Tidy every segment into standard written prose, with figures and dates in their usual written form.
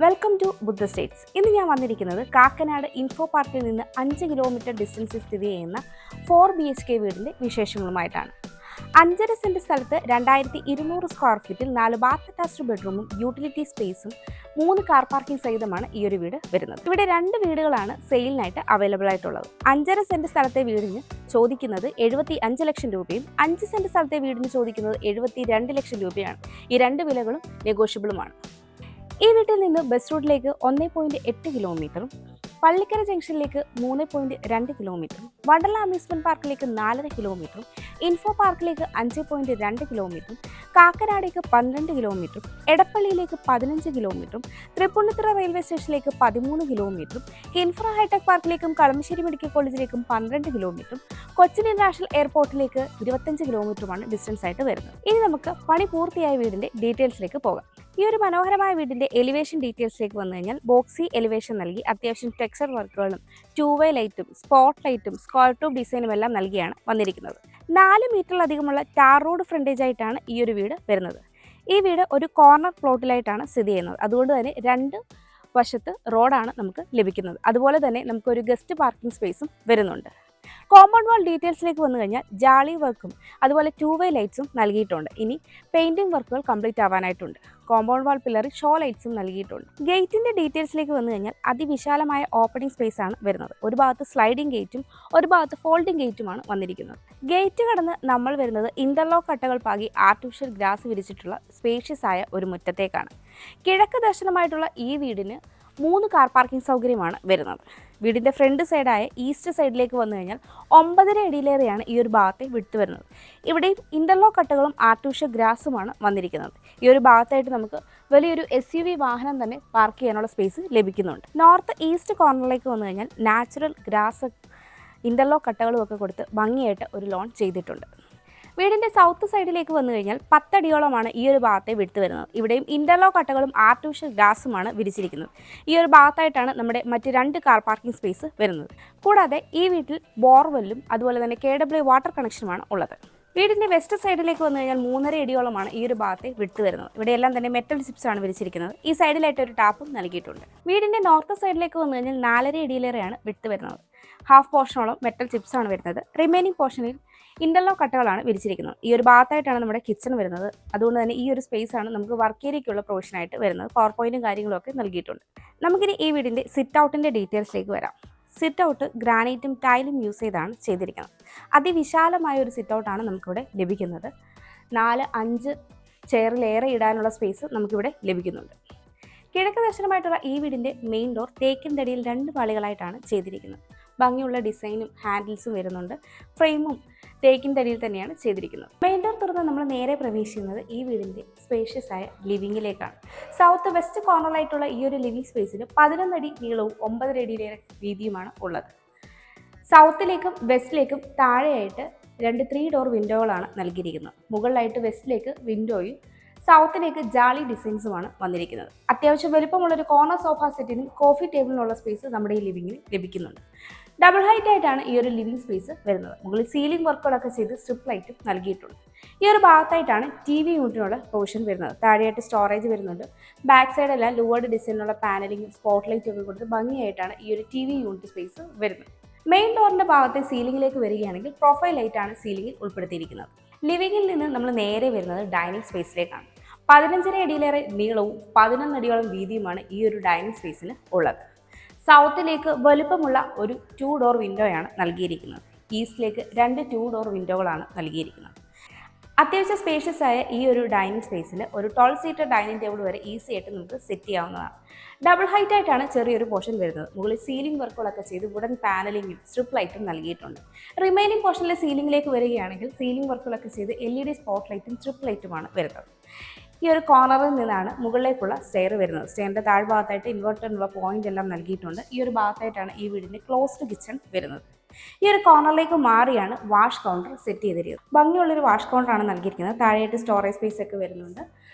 Welcome to Buddha States. ഇന്ന് ഞാൻ വന്നിരിക്കുന്നത് കാക്കനാട് ഇൻഫോ പാർക്കിൽ നിന്ന് 5 കിലോമീറ്റർ ഡിസ്റ്റൻസിൽ സ്ഥിതി ചെയ്യുന്ന 4 BHK വീടിൻ്റെ വിശേഷങ്ങളുമായിട്ടാണ്. 5.5 സെൻറ്റ് സ്ഥലത്ത് 2200 സ്ക്വയർ ഫീറ്റിൽ 4 ബാത്ത് അറ്റാച്ച്ഡ് ബെഡ്റൂമും യൂട്ടിലിറ്റി സ്പേസും 3 കാർ പാർക്കിംഗ് സഹിതമാണ് ഈ ഒരു വീട് വരുന്നത്. ഇവിടെ 2 വീടുകളാണ് സെയിലിനായിട്ട് അവൈലബിൾ ആയിട്ടുള്ളത്. 5.5 സെൻറ്റ് സ്ഥലത്തെ വീടിന് ചോദിക്കുന്നത് 75 ലക്ഷം രൂപയും 5 സെൻറ്റ് സ്ഥലത്തെ വീടിന് ചോദിക്കുന്നത് 72 ലക്ഷം രൂപയാണ്. ഈ 2 വിലകളും നെഗോഷ്യബിളുമാണ്. ഈ വീട്ടിൽ നിന്ന് ബസ് റൂട്ടിലേക്ക് 1.8 കിലോമീറ്ററും പള്ളിക്കര ജംഗ്ഷനിലേക്ക് 3.2 കിലോമീറ്ററും വണ്ടർല അമ്യൂസ്മെന്റ് പാർക്കിലേക്ക് 4.5 കിലോമീറ്ററും ഇൻഫോ പാർക്കിലേക്ക് 5.2 കിലോമീറ്ററും കാക്കനാടേക്ക് 12 കിലോമീറ്ററും എടപ്പള്ളിയിലേക്ക് 15 കിലോമീറ്ററും തൃപ്പൂണിത്തുറ റെയിൽവേ സ്റ്റേഷനിലേക്ക് 13 കിലോമീറ്ററും കിൻഫ്ര ഹൈടെക് പാർക്കിലേക്കും കളമശ്ശേരി മെഡിക്കൽ കോളേജിലേക്കും 12 കിലോമീറ്ററും കൊച്ചിൻ ഇന്റർനാഷണൽ എയർപോർട്ടിലേക്ക് 25 കിലോമീറ്ററുമാണ് ഡിസ്റ്റൻസ് ആയിട്ട് വരുന്നത്. ഇനി നമുക്ക് പണി പൂർത്തിയായ വീടിന്റെ ഡീറ്റെയിൽസിലേക്ക് പോകാം. ഈ ഒരു മനോഹരമായ വീടിന്റെ എലിവേഷൻ ഡീറ്റെയിൽസിലേക്ക് വന്നു കഴിഞ്ഞാൽ ബോക്സി എലിവേഷൻ നൽകി അത്യാവശ്യം ടെക്സ്ചർ വർക്കുകളും 2-വേ ലൈറ്റും സ്പോട്ട് ലൈറ്റും സ്ക്വയർ ട്യൂബ് ഡിസൈനും എല്ലാം നൽകിയാണ് വന്നിരിക്കുന്നത്. 4 മീറ്ററിലധികമുള്ള ടാർ റോഡ് ഫ്രണ്ടേജ് ആയിട്ടാണ് ഈ ഒരു വീട് വരുന്നത്. ഈ വീട് ഒരു കോർണർ പ്ലോട്ടിലായിട്ടാണ് സ്ഥിതി ചെയ്യുന്നത്. അതുകൊണ്ട് തന്നെ 2 വശത്ത് റോഡാണ് നമുക്ക് ലഭിക്കുന്നത്. അതുപോലെ തന്നെ നമുക്കൊരു ഗസ്റ്റ് പാർക്കിംഗ് സ്പേസും വരുന്നുണ്ട്. കോമ്പൗണ്ട് വാൾ ഡീറ്റെയിൽസിലേക്ക് വന്നു കഴിഞ്ഞാൽ ജാളി വർക്കും അതുപോലെ 2-വേ ലൈറ്റ്സും നൽകിയിട്ടുണ്ട്. ഇനി പെയിന്റിംഗ് വർക്കുകൾ കംപ്ലീറ്റ് ആവാനായിട്ടുണ്ട്. കോമ്പൗണ്ട് വാൾ പില്ലറിൽ ഷോ ലൈറ്റ്സും നൽകിയിട്ടുണ്ട്. ഗേറ്റിന്റെ ഡീറ്റെയിൽസിലേക്ക് വന്നു കഴിഞ്ഞാൽ അതിവിശാലമായ ഓപ്പണിംഗ് സ്പേസ് ആണ് വരുന്നത്. ഒരു ഭാഗത്ത് സ്ലൈഡിംഗ് ഗേറ്റും ഒരു ഭാഗത്ത് ഫോൾഡിംഗ് ഗേറ്റുമാണ് വന്നിരിക്കുന്നത്. ഗേറ്റ് കടന്ന് നമ്മൾ വരുന്നത് ഇന്റർലോക്ക് കട്ടകൾ പാകി ആർട്ടിഫിഷ്യൽ ഗ്രാസ് വിരിച്ചിട്ടുള്ള സ്പേഷ്യസ് ആയ ഒരു മുറ്റത്തേക്കാണ്. കിഴക്ക് ദർശനമായിട്ടുള്ള ഈ വീടിന് 3 കാർ പാർക്കിംഗ് സൗകര്യമാണ് വരുന്നത്. വീടിൻ്റെ ഫ്രണ്ട് സൈഡായ ഈസ്റ്റ് സൈഡിലേക്ക് വന്നു കഴിഞ്ഞാൽ 9.5 അടിയിലേറെയാണ് ഈ ഒരു ഭാഗത്തെ വിട്ട് വരുന്നത്. ഇവിടെയും ഇന്റർലോക്ക് കട്ടകളും ആർട്ടിഫിഷ്യൽ ഗ്രാസുമാണ് വന്നിരിക്കുന്നത്. ഈ ഒരു ഭാഗത്തായിട്ട് നമുക്ക് വലിയൊരു SUV വാഹനം തന്നെ പാർക്ക് ചെയ്യാനുള്ള സ്പേസ് ലഭിക്കുന്നുണ്ട്. നോർത്ത് ഈസ്റ്റ് കോർണറിലേക്ക് വന്നു കഴിഞ്ഞാൽ നാച്ചുറൽ ഗ്രാസ് ഇന്റർലോക്ക് കട്ടകളും ഒക്കെ കൊടുത്ത് ഭംഗിയായിട്ട് ഒരു ലോൺ ചെയ്തിട്ടുണ്ട്. വീടിൻ്റെ സൗത്ത് സൈഡിലേക്ക് വന്നു കഴിഞ്ഞാൽ 10 അടിയോളമാണ് ഈ ഒരു ഭാഗത്തെ വിട്ട് വരുന്നത്. ഇവിടെയും ഇന്റർലോക്ക് കട്ടകളും ആർട്ടിഫിഷ്യൽ ഗ്രാസുമാണ് വിരിച്ചിരിക്കുന്നത്. ഈ ഒരു ഭാഗത്തായിട്ടാണ് നമ്മുടെ മറ്റ് 2 കാർ പാർക്കിംഗ് സ്പേസ് വരുന്നത്. കൂടാതെ ഈ വീട്ടിൽ ബോർവെല്ലും അതുപോലെ തന്നെ KW വാട്ടർ കണക്ഷനുമാണ് ഉള്ളത്. വീടിൻ്റെ വെസ്റ്റ് സൈഡിലേക്ക് വന്നു കഴിഞ്ഞാൽ 3.5 അടിയോളമാണ് ഈ ഒരു ഭാഗത്തെ വിട്ട് വരുന്നത്. ഇവിടെയെല്ലാം തന്നെ മെറ്റൽ ചിപ്സ് ആണ് വിരിച്ചിരിക്കുന്നത്. ഈ സൈഡിലായിട്ട് ഒരു ടാപ്പും നൽകിയിട്ടുണ്ട്. വീടിൻ്റെ നോർത്ത് സൈഡിലേക്ക് വന്നു കഴിഞ്ഞാൽ 4.5 അടിയിലേറെയാണ് വിട്ട് വരുന്നത്. ഹാഫ് പോർഷനോളം മെറ്റൽ ചിപ്സ് ആണ് വരുന്നത്. റിമൈനിങ് പോർഷനിൽ ഇന്റർലോക്ക് കട്ടകളാണ് വിരിച്ചിരിക്കുന്നത്. ഈ ഒരു ഭാഗത്തായിട്ടാണ് നമ്മുടെ കിച്ചൺ വരുന്നത്. അതുകൊണ്ട് തന്നെ ഈ ഒരു സ്പേസ് ആണ് നമുക്ക് വർക്ക് ഏരിയയ്ക്കുള്ള പ്രൊവിഷനായിട്ട് വരുന്നത്. പവർ പോയിന്റും കാര്യങ്ങളൊക്കെ നൽകിയിട്ടുണ്ട്. നമുക്കിനി ഈ വീടിൻ്റെ സിറ്റ് ഔട്ടിൻ്റെ ഡീറ്റെയിൽസിലേക്ക് വരാം. സിറ്റ് ഔട്ട് ഗ്രാനൈറ്റും ടൈലും യൂസ് ചെയ്താണ് ചെയ്തിരിക്കുന്നത്. അതിവിശാലമായ ഒരു സിറ്റ് ഔട്ടാണ് നമുക്കിവിടെ ലഭിക്കുന്നത്. 4-5 ചെയറിലേറെ ഇടാനുള്ള സ്പേസ് നമുക്കിവിടെ ലഭിക്കുന്നുണ്ട്. കിഴക്ക് ദർശനമായിട്ടുള്ള ഈ വീടിൻ്റെ മെയിൻ ഡോർ തേക്കിൻ തടിയിൽ 2 പാളികളായിട്ടാണ് ചെയ്തിരിക്കുന്നത്. ഭംഗിയുള്ള ഡിസൈനും ഹാൻഡിൽസും വരുന്നുണ്ട്. ഫ്രെയിമും തേക്കിൻ തടിയിൽ തന്നെയാണ് ചെയ്തിരിക്കുന്നത്. മെയിൻ ഡോർ തുറന്ന് നമ്മൾ നേരെ പ്രവേശിക്കുന്നത് ഈ വീടിൻ്റെ സ്പേഷ്യസ് ആയ ലിവിങ്ങിലേക്കാണ്. സൗത്ത് വെസ്റ്റ് കോർണറായിട്ടുള്ള ഈ ഒരു ലിവിംഗ് സ്പേസിൽ 11 അടി നീളവും 9.5 അടിയിലേറെ വീതിയുമാണ് ഉള്ളത്. സൗത്തിലേക്കും വെസ്റ്റിലേക്കും താഴെയായിട്ട് 2 3 ഡോർ വിൻഡോകളാണ് നൽകിയിരിക്കുന്നത്. മുകളിലായിട്ട് വെസ്റ്റിലേക്ക് വിൻഡോയും സൗത്തിലേക്ക് ജാളി ഡിസൈൻസുമാണ് വന്നിരിക്കുന്നത്. അത്യാവശ്യം വലുപ്പമുള്ളൊരു കോർണർ സോഫ സെറ്റിനും കോഫി ടേബിളിനുള്ള സ്പേസ് നമ്മുടെ ഈ ലിവിങ്ങിൽ ലഭിക്കുന്നുണ്ട്. ഡബിൾ ഹൈറ്റ് ആയിട്ടാണ് ഈ ഒരു ലിവിംഗ് സ്പേസ് വരുന്നത്. മുകളിൽ സീലിംഗ് വർക്കുകളൊക്കെ ചെയ്ത് സ്ട്രിപ്പ് ലൈറ്റും നൽകിയിട്ടുണ്ട്. ഈ ഒരു ഭാഗത്തായിട്ടാണ് TV യൂണിറ്റിനുള്ള പ്രൊവിഷൻ വരുന്നത്. താഴെയായിട്ട് സ്റ്റോറേജ് വരുന്നുണ്ട്. ബാക്ക് സൈഡെല്ലാം ലൂവേർഡ് ഡിസൈനുള്ള പാനലിങ്ങും സ്പോട്ട് ലൈറ്റും ഒക്കെ കൊടുത്ത് ഭംഗിയായിട്ടാണ് ഈ ഒരു TV യൂണിറ്റ് സ്പേസ് വരുന്നത്. മെയിൻ ഡോറിൻ്റെ ഭാഗത്തെ സീലിംഗിലേക്ക് വരികയാണെങ്കിൽ പ്രൊഫൈൽ ലൈറ്റാണ് സീലിംഗിൽ ഉൾപ്പെടുത്തിയിരിക്കുന്നത്. ലിവിങ്ങിൽ നിന്ന് നമ്മൾ നേരെ വരുന്നത് ഡൈനിങ് സ്പേസിലേക്കാണ്. 15.5 അടിയിലേറെ നീളവും 11 അടിയോളം വീതിയുമാണ് ഈ ഒരു ഡൈനിങ് സ്പേസിന് ഉള്ളത്. സൗത്തിലേക്ക് വലുപ്പമുള്ള ഒരു 2 ഡോർ വിൻഡോയാണ് നൽകിയിരിക്കുന്നത്. ഈസ്റ്റിലേക്ക് 2 2 ഡോർ വിൻഡോകളാണ് നൽകിയിരിക്കുന്നത്. അത്യാവശ്യം സ്പേഷ്യസ് ആയ ഈ ഒരു ഡൈനിങ് സ്പേസിൽ ഒരു 12 സീറ്റർ ഡൈനിങ് ടേബിൾ വരെ ഈസി ആയിട്ട് നമുക്ക് സെറ്റ് ചെയ്യാവുന്നതാണ്. ഡബിൾ ഹൈറ്റ് ആയിട്ടാണ് ചെറിയൊരു പോർഷൻ വരുന്നത്. മുകളിൽ സീലിംഗ് വർക്കുകളൊക്കെ ചെയ്ത് വുഡൻ പാനലിങ്ങും സ്ട്രിപ്പ് ലൈറ്റും നൽകിയിട്ടുണ്ട്. റിമൈനിങ് പോർഷനിലെ സീലിംഗിലേക്ക് വരികയാണെങ്കിൽ സീലിംഗ് വർക്കുകളൊക്കെ ചെയ്ത് LED സ്പോട്ട് ലൈറ്റും സ്ട്രിപ്പ് ലൈറ്റുമാണ് വരുന്നത്. ഈ ഒരു കോർണറിൽ നിന്നാണ് മുകളിലേക്കുള്ള സ്റ്റെയർ വരുന്നത്. സ്റ്റെയറിൻ്റെ താഴ്ഭാഗത്തായിട്ട് ഇൻവെർട്ടറിനുള്ള പോയിന്റ് എല്ലാം നൽകിയിട്ടുണ്ട്. ഈ ഒരു ഭാഗത്തായിട്ടാണ് ഈ വീടിൻ്റെ ക്ലോസ്ഡ് കിച്ചൺ വരുന്നത്. ഈ ഒരു കോർണറിലേക്ക് മാറിയാണ് വാഷ് കൗണ്ടർ സെറ്റ് ചെയ്തിരിക്കുന്നത്. ഭംഗിയുള്ളൊരു വാഷ് കൗണ്ടറാണ് നൽകിയിരിക്കുന്നത്. താഴെയായിട്ട് സ്റ്റോറേജ് സ്പേസ് ഒക്കെ വരുന്നുണ്ട്.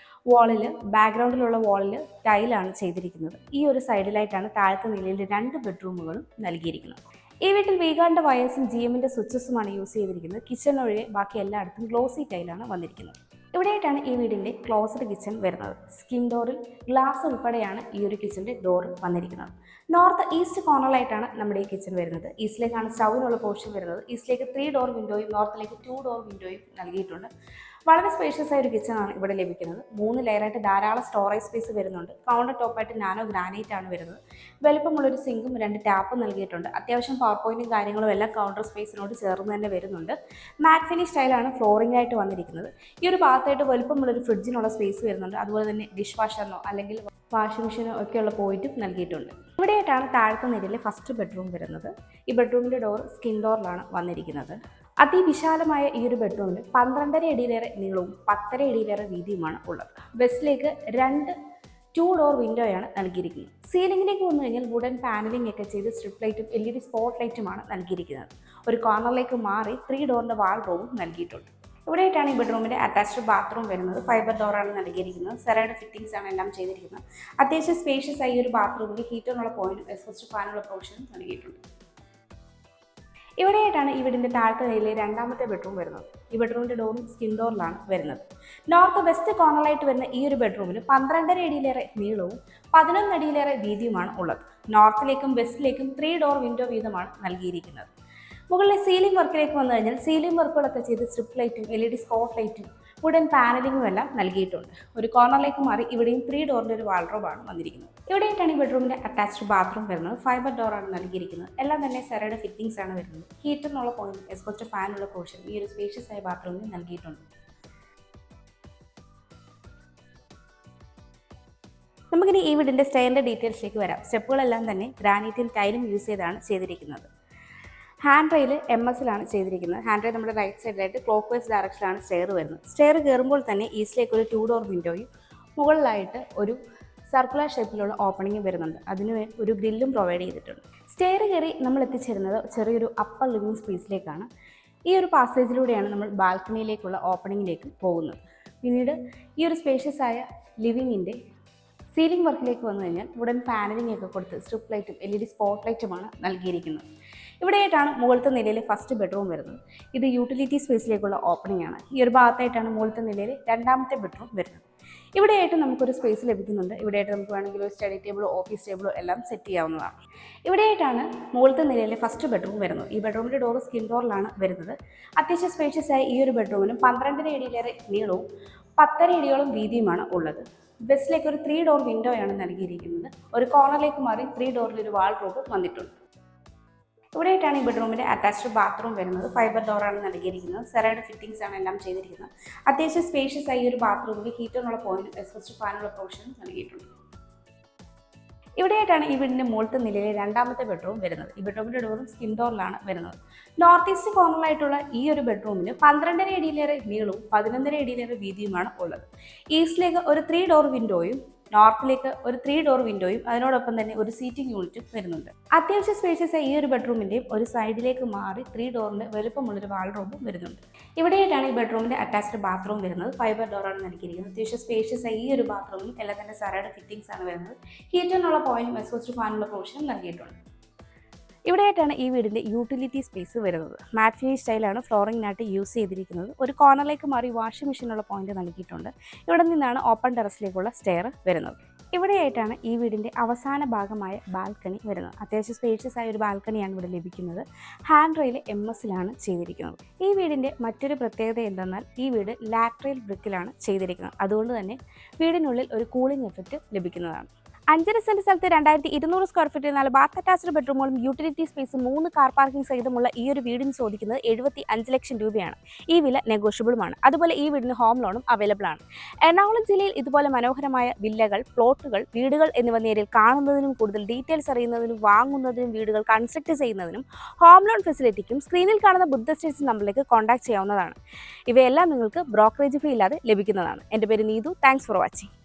വാളിൽ ബാക്ക്ഗ്രൗണ്ടിലുള്ള വാളിൽ ടൈലാണ് ചെയ്തിരിക്കുന്നത്. ഈ ഒരു സൈഡിലായിട്ടാണ് താഴത്തെ നിലയിൽ 2 ബെഡ്റൂമുകളും നൽകിയിരിക്കുന്നത്. ഈ വീട്ടിൽ വീഗാറിൻ്റെ വയേഴ്സും GMൻ്റെ സ്വിച്ചസുമാണ് യൂസ് ചെയ്തിരിക്കുന്നത്. കിച്ചൺ ഒഴികെ ബാക്കി എല്ലായിടത്തും ഗ്ലോസി ടൈലാണ് വന്നിരിക്കുന്നത്. ഇവിടെയായിട്ടാണ് ഈ വീടിൻ്റെ ക്ലോസ്ഡ് കിച്ചൺ വരുന്നത്. സ്കിൻ ഡോറിൽ ഗ്ലാസ് ഉൾപ്പെടെയാണ് ഈ ഒരു കിച്ചൻ്റെ ഡോർ വന്നിരിക്കുന്നത്. നോർത്ത് ഈസ്റ്റ് കോർണറിലായിട്ടാണ് നമ്മുടെ ഈ കിച്ചൺ വരുന്നത്. ഈസ്റ്റിലേക്കാണ് സ്റ്റൗവിനുള്ള പോർഷൻ വരുന്നത്. ഈസ്റ്റിലേക്ക് 3 ഡോർ വിൻഡോയും നോർത്തിലേക്ക് 2 ഡോർ വിൻഡോയും നൽകിയിട്ടുണ്ട്. വളരെ സ്പേഷ്യസ് ആയ ഒരു കിച്ചണാണ് ഇവിടെ ലഭിക്കുന്നത്. 3 ലെയറായിട്ട് ധാരാളം സ്റ്റോറേജ് സ്പേസ് വരുന്നുണ്ട്. കൗണ്ടർ ടോപ്പായിട്ട് നാനോ ഗ്രാനൈറ്റ് ആണ് വരുന്നത്. വലുപ്പമുള്ളൊരു സിങ്കും 2 ടാപ്പും നൽകിയിട്ടുണ്ട്. അത്യാവശ്യം പവർ പോയിന്റും കാര്യങ്ങളും എല്ലാം കൗണ്ടർ സ്പേസിനോട് ചേർന്ന് തന്നെ വരുന്നുണ്ട്. മാറ്റ് ഫിനിഷ് സ്റ്റൈലാണ് ഫ്ലോറിംഗ് ആയിട്ട് വന്നിരിക്കുന്നത്. ഈ ഒരു ഭാഗത്തായിട്ട് വലുപ്പമുള്ളൊരു ഫ്രിഡ്ജിനുള്ള സ്പേസ് വരുന്നുണ്ട്. അതുപോലെ തന്നെ ഡിഷ് വാഷറിനോ അല്ലെങ്കിൽ വാഷിംഗ് മെഷീനോ ഒക്കെയുള്ള പോയിന്റും നൽകിയിട്ടുണ്ട്. ഇവിടെയായിട്ടാണ് താഴത്തെ നിലയിലെ ഫസ്റ്റ് ബെഡ്റൂം വരുന്നത്. ഈ ബെഡ്റൂമിൻ്റെ ഡോർ സ്കിൻ ഡോറിലാണ് വന്നിരിക്കുന്നത്. അതിവിശാലമായ ഈ ഒരു ബെഡ്റൂമിൽ 12.5 അടിയിലേറെ നീളവും 10.5 അടിയിലേറെ വീതിയുമാണ് ഉള്ളത്. വെസ്റ്റിലേക്ക് 2 ഡോർ വിൻഡോയാണ് നൽകിയിരിക്കുന്നത്. സീലിംഗിലേക്ക് വന്നു കഴിഞ്ഞാൽ വുഡൻ പാനലിംഗ് ഒക്കെ ചെയ്ത് സ്ട്രിപ്പ് ലൈറ്റും LED സ്പോട്ട് ലൈറ്റുമാണ് നൽകിയിരിക്കുന്നത്. ഒരു കോർണറിലേക്ക് മാറി 3 ഡോറിൻ്റെ വാൾഡ്രോബും നൽകിയിട്ടുണ്ട്. ഇവിടെയായിട്ടാണ് ഈ ബെഡ്റൂമിൻ്റെ അറ്റാച്ച്ഡ് ബാത്റൂം വരുന്നത്. ഫൈബർ ഡോറാണ് നൽകിയിരിക്കുന്നത്. സെറൈഡ് ഫിറ്റിംഗ്സ് ആണ് എല്ലാം ചെയ്തിരിക്കുന്നത്. അത്യാവശ്യം സ്പേഷ്യസ് ആയി ഒരു ബാത്റൂമിൽ ഹീറ്ററിനുള്ള പോയിന്റും എക്സ്പോസ്റ്റ് ഫാനുള്ള പ്രൊവിഷനും നൽകിയിട്ടുണ്ട്. ഇവിടെയായിട്ടാണ് ഈ വീടിൻ്റെ താഴത്തെ നിലയിലെ രണ്ടാമത്തെ ബെഡ്റൂം വരുന്നത്. ഈ ബെഡ്റൂമിൻ്റെ ഡോറും സ്കിൻ ഡോറിലാണ് വരുന്നത്. നോർത്ത് വെസ്റ്റ് കോർണറായിട്ട് വരുന്ന ഈ ഒരു ബെഡ്റൂമിൽ 12.5 അടിയിലേറെ നീളവും 11 അടിയിലേറെ വീതിയുമാണ് ഉള്ളത്. നോർത്തിലേക്കും വെസ്റ്റിലേക്കും 3 ഡോർ വിൻഡോ വീതമാണ് നൽകിയിരിക്കുന്നത്. മുകളിലെ സീലിംഗ് വർക്കിലേക്ക് വന്നു കഴിഞ്ഞാൽ സീലിംഗ് വർക്കുകളൊക്കെ ചെയ്ത് സ്ട്രിപ്പ് ലൈറ്റും LED സ്പോട്ട് ലൈറ്റും വുഡൻ പാനലിംഗും എല്ലാം നൽകിയിട്ടുണ്ട്. ഒരു കോർണറിലേക്ക് മാറി ഇവിടെയും 3 ഡോറിൻ്റെ ഒരു വാൾഡ്രോബാണ് വന്നിരിക്കുന്നത്. ഇവിടെയായിട്ടാണ് ഈ ബെഡ്റൂമിൻ്റെ അറ്റാച്ച്ഡ് ബാത്റൂം വരുന്നത്. ഫൈബർ ഡോറാണ് നൽകിയിരിക്കുന്നത്. എല്ലാം തന്നെ സെറൈഡ് ഫിറ്റിംഗ്സ് ആണ് വരുന്നത്. ഹീറ്ററിനുള്ള പോയിന്റും എക്സ്പോസ്റ്റ് ഫാനുള്ള പോർഷൻ ഈ ഒരു സ്പേഷ്യസ് ആയ ബാത്റൂമിൽ നൽകിയിട്ടുണ്ട്. നമുക്കിനി ഈ വീടിൻ്റെ സ്റ്റെയറിൻ്റെ ഡീറ്റെയിൽസിലേക്ക് വരാം. സ്റ്റെപ്പുകളെല്ലാം തന്നെ ഗ്രാനൈറ്റും ടൈലും യൂസ് ചെയ്താണ് ചെയ്തിരിക്കുന്നത്. ഹാൻഡ് റെയിൽ MS-ലാണ് ചെയ്തിരിക്കുന്നത്. ഹാൻഡ് റെയിൽ നമ്മുടെ റൈറ്റ് സൈഡിലായിട്ട് ക്ലോക്ക് വൈസ് ഡയറക്ഷനിലാണ് സ്റ്റെയർ വരുന്നത്. സ്റ്റെയർ കയറുമ്പോൾ തന്നെ ഈസ്റ്റിലേക്ക് ഒരു 2 ഡോർ വിൻഡോയും മുകളിലായിട്ട് ഒരു സർക്കുലർ ഷേപ്പിലുള്ള ഓപ്പണിംഗും വരുന്നുണ്ട്. അതിന് ഒരു ഗ്രില്ലും പ്രൊവൈഡ് ചെയ്തിട്ടുണ്ട്. സ്റ്റെയർ കയറി നമ്മൾ എത്തിച്ചേരുന്നത് ചെറിയൊരു അപ്പർ ലിവിംഗ് സ്പേസിലേക്കാണ്. ഈ ഒരു പാസേജിലൂടെയാണ് നമ്മൾ ബാൽക്കണിയിലേക്കുള്ള ഓപ്പണിങ്ങിലേക്ക് പോകുന്നത്. പിന്നീട് ഈ ഒരു സ്പേഷ്യസ് ആയ ലിവിങ്ങിൻ്റെ സീലിംഗ് വർക്കിലേക്ക് വന്നു കഴിഞ്ഞാൽ വുഡൻ പാനലിംഗ് ഒക്കെ കൊടുത്ത് സ്ട്രിപ്പ് ലൈറ്റും LED സ്പോട്ട് ലൈറ്റുമാണ് നൽകിയിരിക്കുന്നത്. ഇവിടെയായിട്ടാണ് മുകളിലത്തെ നിലയിലെ ഫസ്റ്റ് ബെഡ്റൂം വരുന്നത്. ഇത് യൂട്ടിലിറ്റി സ്പേസിലേക്കുള്ള ഓപ്പണിംഗ് ആണ്. ഈ ഒരു ഭാഗത്തായിട്ടാണ് മുകളിലത്തെ നിലയിലെ രണ്ടാമത്തെ ബെഡ്റൂം വരുന്നത്. ഇവിടെയായിട്ട് നമുക്കൊരു സ്പേസ് ലഭിക്കുന്നുണ്ട്. ഇവിടെയായിട്ട് നമുക്ക് വേണമെങ്കിൽ ഒരു സ്റ്റഡി ടേബിളോ ഓഫീസ് ടേബിളോ എല്ലാം സെറ്റ് ചെയ്യാവുന്നതാണ്. ഇവിടെയായിട്ടാണ് മുകളിലത്തെ നിലയിലെ ഫസ്റ്റ് ബെഡ്റൂം വരുന്നത്. ഈ ബെഡ്റൂമിൻ്റെ ഡോർ സ്കിൻ ഡോറിലാണ് വരുന്നത്. അത്യാവശ്യം സ്പേഷ്യസ് ആയ ഈ ഒരു ബെഡ്റൂമിനും 12.5 അടിയിലേറെ നീളവും 10.5 അടിയോളം വീതിയുമാണ് ഉള്ളത്. വെസ്റ്റിലേക്ക് ഒരു 3 ഡോർ വിൻഡോയാണ് നൽകിയിരിക്കുന്നത്. ഒരു കോർണറിലേക്ക് മാറി 3 ഡോറിൽ ഒരു വാൾഡ്രോബ് വന്നിട്ടുണ്ട്. ഇവിടെയായിട്ടാണ് ഈ ബെഡ്റൂമിൻ്റെ അറ്റാച്ച്ഡ് ബാത്റൂം വരുന്നത്. ഫൈബർ ഡോറാണ് നൽകിയിരിക്കുന്നത്. സെറൈഡ് ഫിറ്റിംഗ്സ് ആണ് എല്ലാം ചെയ്തിരിക്കുന്നത്. അത്യാവശ്യം സ്പേഷ്യസ് ആയി ഒരു ബാത്റൂമിൽ ഹീറ്ററിനുള്ള പോയിന്റും എക്സ്പോസ്റ്റ് ഫാനുള്ള പ്രൊവിഷനും നൽകിയിട്ടുണ്ട്. ഇവിടെയായിട്ടാണ് ഈ വീടിൻ്റെ മുകളിലത്തെ നിലയിലെ രണ്ടാമത്തെ ബെഡ്റൂം വരുന്നത്. ഈ ബെഡ്റൂമിൻ്റെ ഡോറും സ്കിൻ ഡോറിലാണ് വരുന്നത്. നോർത്ത് ഈസ്റ്റ് കോർണറിലായിട്ടുള്ള ഈ ഒരു ബെഡ്റൂമിന് 12.5 അടിയിലേറെ നീളവും 11.5 അടിയിലേറെ വീതിയുമാണ് ഉള്ളത്. ഈസ്റ്റിലേക്ക് ഒരു 3 ഡോർ വിൻഡോയും നോർത്തിലേക്ക് ഒരു 3 ഡോർ വിൻഡോയും അതിനോടൊപ്പം തന്നെ ഒരു സീറ്റിംഗ് യൂണിറ്റും വരുന്നുണ്ട്. അത്യാവശ്യം സ്പേഷ്യസ് ഈ ഒരു ബെഡ്റൂമിൻ്റെയും ഒരു സൈഡിലേക്ക് മാറി 3 ഡോറിൻ്റെ വലുപ്പമുള്ളൊരു വാൾഡ്രോബും വരുന്നുണ്ട്. ഇവിടെയായിട്ടാണ് ഈ ബെഡ്റൂമിൻ്റെ അറ്റാച്ച്ഡ് ബാത്റൂം വരുന്നത്. ഫൈബർ ഡോറാണ് നൽകിയിരിക്കുന്നത്. അത്യാവശ്യം സ്പേഷ്യസ് ഈ ഒരു ബാത്റൂമിൽ എല്ലാം തന്നെ സെറൈഡ് ഫിറ്റിംഗ്സ് ആണ് വരുന്നത്. ഹീറ്ററിനുള്ള പോയിന്റും എക്സ്പോസ്റ്റ് ഫാനുള്ള പോർഷനും നൽകിയിട്ടുണ്ട്. ഇവിടെയായിട്ടാണ് ഈ വീടിൻ്റെ യൂട്ടിലിറ്റി സ്പേസ് വരുന്നത്. മാറ്റ് ഫിനിഷ് സ്റ്റൈലാണ് ഫ്ലോറിങ്ങിനായിട്ട് യൂസ് ചെയ്തിരിക്കുന്നത്. ഒരു കോർണറിലേക്ക് മാറി വാഷിംഗ് മെഷീനുള്ള പോയിന്റ് നൽകിയിട്ടുണ്ട്. ഇവിടെ നിന്നാണ് ഓപ്പൺ ടെറസിലേക്കുള്ള സ്റ്റെയർ വരുന്നത്. ഇവിടെയായിട്ടാണ് ഈ വീടിൻ്റെ അവസാന ഭാഗമായ ബാൽക്കണി വരുന്നത്. അത്യാവശ്യം സ്പേഷ്യസ് ആയ ഒരു ബാൽക്കണിയാണ് ഇവിടെ ലഭിക്കുന്നത്. ഹാൻഡ് റെയിൽ MS-ലാണ് ചെയ്തിരിക്കുന്നത്. ഈ വീടിൻ്റെ മറ്റൊരു പ്രത്യേകത എന്തെന്നാൽ ഈ വീട് ലാറ്ററൽ ബ്രിക്കിലാണ് ചെയ്തിരിക്കുന്നത്. അതുകൊണ്ട് തന്നെ വീടിനുള്ളിൽ ഒരു കൂളിംഗ് എഫക്റ്റ് ലഭിക്കുന്നതാണ്. 5.5 സെന്റ് സ്ഥലത്ത് 2200 സ്ക്വയർ ഫീറ്റിൽ 4 ബാത്ത് അറ്റാച്ച്ഡ് ബെഡ്റൂമുകളും യൂട്ടിലിറ്റി സ്പേസും 3 കാർ പാർക്കിംഗ് സഹിതമുള്ള ഈ ഒരു വീടിന് ചോദിക്കുന്നത് 75 ലക്ഷം രൂപയാണ്. ഈ വില നെഗോഷ്യബിളുമാണ്. അതുപോലെ ഈ വീടിന് ഹോം ലോണും അവൈലബിൾ ആണ്. എറണാകുളം ജില്ലയിൽ ഇതുപോലെ മനോഹരമായ വില്ലകൾ, പ്ലോട്ടുകൾ, വീടുകൾ എന്നിവ നേരിൽ കാണുന്നതിനും കൂടുതൽ ഡീറ്റെയിൽസ് അറിയുന്നതിനും വാങ്ങുന്നതിനും വീടുകൾ കൺസ്ട്രക്ട് ചെയ്യുന്നതിനും ഹോം ലോൺ ഫെസിലിറ്റിക്കും സ്ക്രീനിൽ കാണുന്ന ബുദ്ധ സ്റ്റേറ്റ്സ് നമ്പറിലേക്ക് കോൺടാക്ട് ചെയ്യാവുന്നതാണ്. ഇവയെല്ലാം നിങ്ങൾക്ക് ബ്രോക്കറേജ് ഫീ ഇല്ലാതെ ലഭിക്കുന്നതാണ്. എൻ്റെ പേര് നീതു. Thanks for watching.